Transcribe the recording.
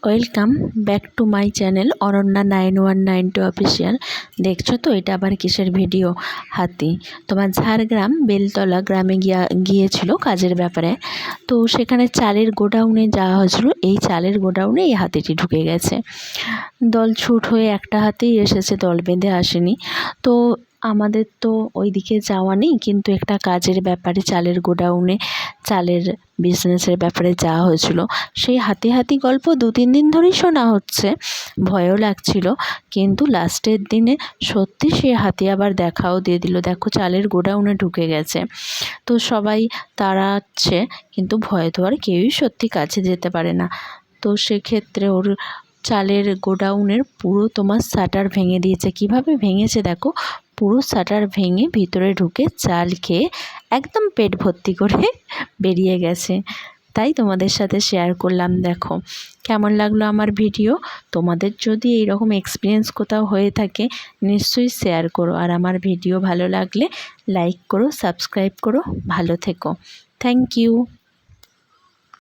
Welcome back to my channel Ananya 9192 official. দেখছো তো এটা আবার কিসের ভিডিও? হাতি। তোমার ঝাড়গ্রাম বেলতলা গ্রামে গিয়েছিল কাজের ব্যাপারে। তো সেখানে চালের গোডাউনে যাওয়া হয়েছিল। এই চালের গোডাউনে এই হাতিটি ঢুকে গেছে। দল ছুট হয়ে একটা হাতেই এসেছে, দল বেঁধে আসেনি। তো আমাদের তো ওই দিকে যাওয়া নেই, কিন্তু একটা কাজের ব্যাপারে চালের গোডাউনে চালের বিজনেসের ব্যাপারে যাওয়া হয়েছিল। সেই হাতি গল্প 2-3 দিন ধরেই শোনা হচ্ছে, ভয়ও লাগছিল। কিন্তু লাস্টের দিনে সত্যি সে হাতি আবার দেখাও দিয়ে দিল। দেখো চালের গোডাউনে ঢুকে গেছে। তো সবাই তাড়াচ্ছে, কিন্তু ভয়ে তো আর কেউই সত্যি কাছে যেতে পারে না। তো সেক্ষেত্রে ওর চালের গোডাউনের পুরো তোমার শাটার ভেঙে দিয়েছে। কিভাবে ভেঙেছে দেখো, পুরো শাটার ভেঙে ভিতরে ঢুকে চাল খেয়ে একদম পেট ভর্তি করে বেরিয়ে গেছে। তাই তোমাদের সাথে শেয়ার করলাম। দেখো কেমন লাগলো আমার ভিডিও। তোমাদের যদি এইরকম এক্সপিরিয়েন্স কোথাও হয়ে থাকে নিশ্চয়ই শেয়ার করো। আর আমার ভিডিও ভালো লাগলে লাইক করো, সাবস্ক্রাইব করো। ভালো থেকো। Thank you.